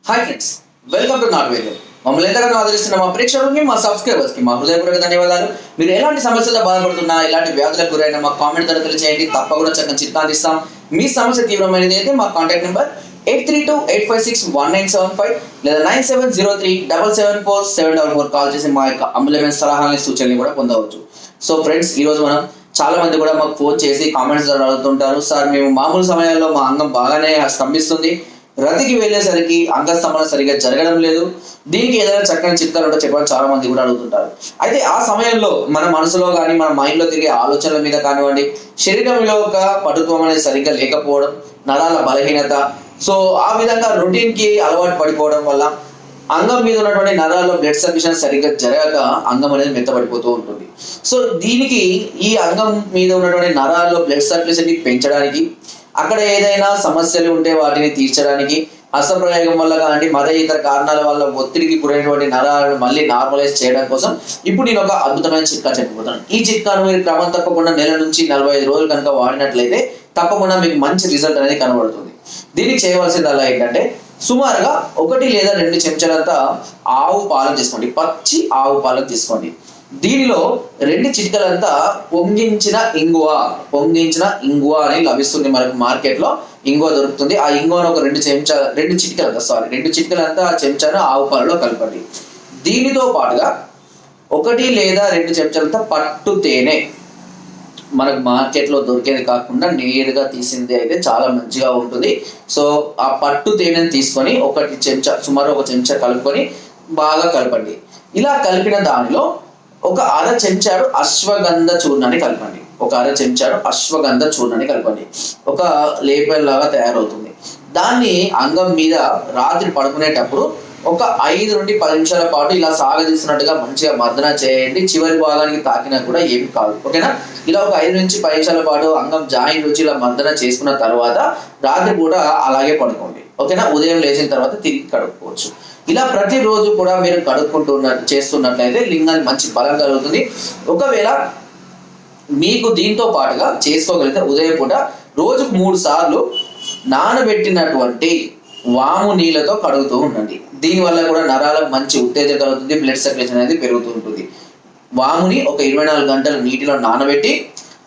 Hi friends, welcome to not వేలు. మమ్మల్ని ఎంతగానో ఆదరిస్తున్న మా ప్రేక్షకులకి, మా సబ్స్క్రైబర్స్కి మా హృదయపూర్వక ధన్యవాదాలు. మీరు ఎలాంటి సమస్యలతో బాధపడుతున్నా, ఇలాంటి వ్యాధులకు గురైన మా కామెంట్ ద్వారా తెలియజేయండి. తప్పకుండా చక్కని చిట్కాలు ఇస్తాం. మీ సమస్య తీవ్రమైనది అయితే మా కాంటాక్ట్ నెంబర్ 8328561975 లేదా 9703774744 కాల్ చేసి మా యొక్క అమూల్యమైన సలహాలని సూచనలు కూడా పొందవచ్చు. సో ఫ్రెండ్స్, ఈరోజు మనం చాలా మంది కూడా మాకు ఫోన్ చేసి కామెంట్స్ ద్వారా అడుగుతుంటారు, సార్ మేము మామూలు సమయాల్లో మా అంగం బాగానే స్తంభిస్తుంది, రతికి వెళ్ళేసరికి అంగస్తంభన సరిగా జరగడం లేదు, దీనికి ఏదైనా చక్కని చిట్కాలు ఉంటే చెప్పడం చాలా మంది కూడా అడుగుతుంటారు. అయితే ఆ సమయంలో మన మనసులో కానీ మన మైండ్ లో తిరిగే ఆలోచనల మీద కానివ్వండి, శరీరంలో ఒక పటుత్వం అనేది సరిగ్గా లేకపోవడం, నరాల బలహీనత, సో ఆ విధంగా రొటీన్ కి అలవాటు పడిపోవడం వల్ల అంగం మీద ఉన్నటువంటి నరాల్లో బ్లడ్ సర్క్యులేషన్ సరిగ్గా జరగక అంగం అనేది మెత్తబడిపోతూ ఉంటుంది. సో దీనికి ఈ అంగం మీద ఉన్నటువంటి నరాల్లో బ్లడ్ సర్క్యులేషన్ ని పెంచడానికి, అక్కడ ఏదైనా సమస్యలు ఉంటే వాటిని తీర్చడానికి, హస్తప్రయోగం వల్ల కానీ మరే ఇతర కారణాల వల్ల ఒత్తిడికి గురైనటువంటి నరాలను మళ్ళీ నార్మలైజ్ చేయడం కోసం ఇప్పుడు నేను ఒక అద్భుతమైన చిట్కా చెప్పబోతున్నాను. ఈ చిట్కాను మీరు క్రమం తప్పకుండా నెల నుంచి 45 రోజులు కనుక వాడినట్లయితే తప్పకుండా మీకు మంచి రిజల్ట్ అనేది కనబడుతుంది. దీనికి చేయవలసింది అలా ఏంటంటే, సుమారుగా 1 లేదా 2 చెంచాలంతా ఆవు పాలను తీసుకోండి, పచ్చి ఆవు పాలను తీసుకోండి. దీనిలో 2 చిటికలంతా పొంగించిన ఇంగువ అని లభిస్తుంది. మనకు మార్కెట్ లో ఇంగువ దొరుకుతుంది. ఆ ఇంగువను ఒక 2 చిటికలంతా ఆ చెంచాను ఆవు పాలలో కలపండి. దీనితో పాటుగా 1 లేదా 2 చెంచాలంతా పట్టు తేనె, మనకు మార్కెట్ లో దొరికేది కాకుండా నేరుగా తీసింది అయితే చాలా మంచిగా ఉంటుంది. సో ఆ పట్టు తేనెని తీసుకొని 1 చెంచా, సుమారు 1 చెంచా కలుపుకొని బాగా కలపండి. ఇలా కలిపిన దానిలో ఒక 1/2 చెంచాడు అశ్వగంధ చూర్ణాన్ని కలపండి. ఒక లేపల్ లాగా తయారవుతుంది. దాన్ని అంగం మీద రాత్రి పడుకునేటప్పుడు ఒక 5 నుండి 10 నిమిషాల పాటు ఇలా సాగదీసినట్టుగా మంచిగా మర్దన చేయండి. చివరి భాగానికి తాకినా కూడా ఏమి కాదు, ఓకేనా? ఇలా ఒక 5 నుంచి 10 నిమిషాల పాటు అంగం జాయింట్ నుంచి ఇలా మర్దన చేసుకున్న తర్వాత రాత్రి కూడా అలాగే పడుకోండి, ఓకేనా? ఉదయం లేచిన తర్వాత తిరిగి కడుక్కోవచ్చు. ఇలా ప్రతిరోజు కూడా మీరు చేస్తున్నట్లయితే లింగానికి మంచి బలం కలుగుతుంది. ఒకవేళ మీకు దీంతో పాటుగా చేసుకోగలిగితే ఉదయం పూట రోజుకు 3 సార్లు నానబెట్టినటువంటి వాము నీళ్ళతో కడుగుతూ ఉండండి. దీనివల్ల కూడా నరాలకు మంచి ఉత్తేజం కలుగుతుంది, బ్లడ్ సర్క్యులేషన్ అనేది పెరుగుతూ ఉంటుంది. వాముని ఒక 24 గంటలు నీటిలో నానబెట్టి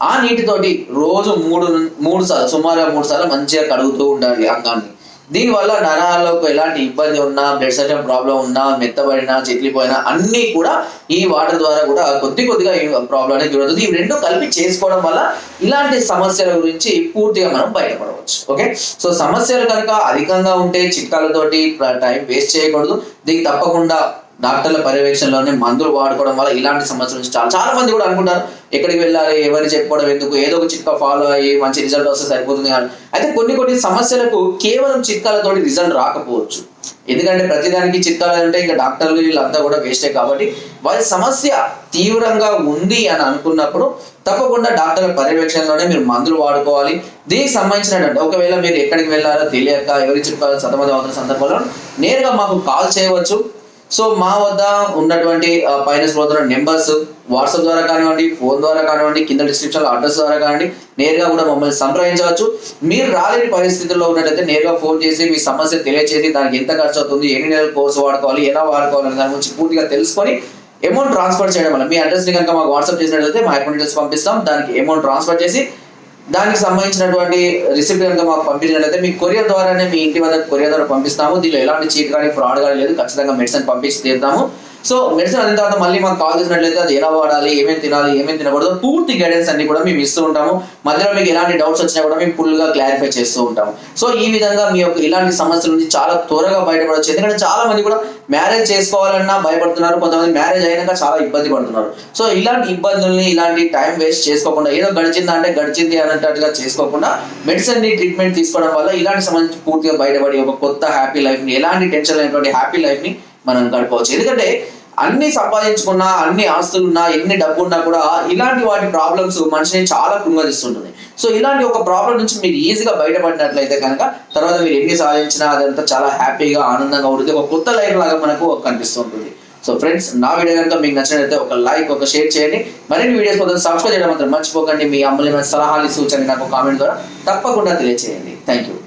ఆ నీటితోటి రోజు 3 సార్లు, సుమారుగా 3 సార్లు మంచిగా కడుగుతూ ఉండాలి అంగాన్ని. దీనివల్ల నరాలకు ఎలాంటి ఇబ్బంది ఉన్నా, బ్లడ్ సర్క్యులేషన్ ప్రాబ్లం ఉన్నా, మెత్తబడినా, చిట్లిపోయినా అన్ని కూడా ఈ వాటర్ ద్వారా కూడా కొద్దిగా ఈ ప్రాబ్లం అనేది జరుగుతుంది. ఇవి 2 కలిపి చేసుకోవడం వల్ల ఇలాంటి సమస్యల గురించి పూర్తిగా మనం బయటపడవచ్చు. ఓకే, సో సమస్యలు కనుక అధికంగా ఉంటే చిట్కాలతోటి టైం వేస్ట్ చేయకూడదు. దీనికి తప్పకుండా డాక్టర్ల పర్యవేక్షణలోనే మందులు వాడుకోవడం వల్ల ఇలాంటి సమస్యల నుంచి చాలా మంది కూడా అనుకుంటారు, ఎక్కడికి వెళ్ళాలి, ఎవరు చెప్పుకోవడం ఎందుకు, ఏదో ఒక చిట్కా ఫాలో అయ్యి మంచి రిజల్ట్ వస్తే సరిపోతుంది కానీ. అయితే కొన్ని సమస్యలకు కేవలం చిట్కాలతోటి రిజల్ట్ రాకపోవచ్చు. ఎందుకంటే ప్రతిదానికి చిట్కాలు అంటే ఇంకా డాక్టర్లు వీళ్ళంతా కూడా వేస్టే. కాబట్టి వారి సమస్య తీవ్రంగా ఉంది అని అనుకున్నప్పుడు తప్పకుండా డాక్టర్ల పర్యవేక్షణలోనే మీరు మందులు వాడుకోవాలి. దీనికి సంబంధించినటువంటి ఒకవేళ మీరు ఎక్కడికి వెళ్ళాలో తెలియక ఎవరి చిట్కాలు సతమతం అవుతున్న సందర్భంలో నేరుగా మాకు కాల్ చేయవచ్చు. సో మా వద్ద ఉన్నటువంటి పైన స్క్రోల్ నెంబర్స్ వాట్సాప్ ద్వారా కానివ్వండి, ఫోన్ ద్వారా కానివ్వండి, కింద డిస్క్రిప్షన్ లో అడ్రస్ ద్వారా కానివ్వండి, నేరుగా కూడా మమ్మల్ని సంప్రదించవచ్చు. మీరు రాలేని పరిస్థితుల్లో ఉన్నట్లయితే నేరుగా ఫోన్ చేసి మీ సమస్య తెలియచేసి దానికి ఎంత ఖర్చు అవుతుంది, ఎన్ని నెలల కోర్సు వాడుకోవాలి, ఎలా వాడుకోవాలి అనే దాని గురించి పూర్తిగా తెలుసుకొని అమౌంట్ ట్రాన్స్ఫర్ చేయడం వల్ల మీ అడ్రస్ ని కనుక మాకు వాట్సాప్ చేసినట్లయితే మా అకౌంట్ డీటెయిల్స్ పంపిస్తాం. దానికి అమౌంట్ ట్రాన్స్ఫర్ చేసి దానికి సంబంధించినటువంటి రిసిప్ట్ కనుక మాకు పంపించినట్లయితే మీ కొరియర్ ద్వారానే మీ ఇంటి వద్ద కొరియర్ ద్వారా పంపిస్తాము. దీనిలో ఎలాంటి చీట్ కానీ ఫ్రాడ్ కానీ లేదు. ఖచ్చితంగా మెడిసిన్ పంపించి తీరుతాము. సో మెడిసిన్ అయిన తర్వాత మళ్ళీ మాకు కాల్ చేసినట్లయితే అది ఎలా వాడాలి, ఏమేమి తినాలి, ఏమేమి తినకూడదు పూర్తి గైడెన్స్ అన్ని కూడా మేము ఇస్తూ ఉంటాము. మధ్యలో మీకు ఎలాంటి డౌట్స్ వచ్చినా కూడా మేము ఫుల్ గా క్లారిఫై చేస్తూ ఉంటాము. సో ఈ విధంగా మీ యొక్క ఇలాంటి సమస్యల నుంచి చాలా త్వరగా బయటపడవచ్చు. ఎందుకంటే చాలా మంది కూడా మ్యారేజ్ చేసుకోవాలన్నా భయపడుతున్నారు, కొంతమంది మ్యారేజ్ అయినాక చాలా ఇబ్బంది పడుతున్నారు. సో ఇలాంటి ఇబ్బందుల్ని, ఇలాంటి టైం వేస్ట్ చేసుకోకుండా, ఏదో గడిచింది అన్నట్టుగా చేసుకోకుండా మెడిసిన్ ని ట్రీట్మెంట్ తీసుకోవడం వల్ల ఇలాంటి సమస్య పూర్తిగా బయటపడి ఒక కొత్త హ్యాపీ లైఫ్ ని, ఎలాంటి టెన్షన్ లేనటువంటి హ్యాపీ లైఫ్ ని మనం గడపవచ్చు. ఎందుకంటే అన్ని సంపాదించుకున్నా, అన్ని ఆస్తులున్నా, ఎన్ని డబ్బు ఉన్నా కూడా ఇలాంటి వాటి ప్రాబ్లమ్స్ మనిషిని చాలా కృంగదీస్తుంటుంది. సో ఇలాంటి ఒక ప్రాబ్లం నుంచి మీరు ఈజీగా బయటపడినట్లయితే కనుక తర్వాత మీరు ఎన్ని సాధించినా అదంతా చాలా హ్యాపీగా, ఆనందంగా ఉంటుంది. ఒక కొత్త లైఫ్ లాగా మనకు కనిపిస్తుంటుంది. సో ఫ్రెండ్స్, నా వీడియో కనుక మీకు నచ్చినట్లయితే ఒక లైక్, ఒక షేర్ చేయండి. మరిన్ని వీడియోస్ కోసం సబ్స్క్రైబ్ చేయడం మాత్రం మర్చిపోకండి. మీ అమూల్యమైన సలహాలు, సూచనలు నాకు కామెంట్ ద్వారా తప్పకుండా తెలియజేయండి. Thank you.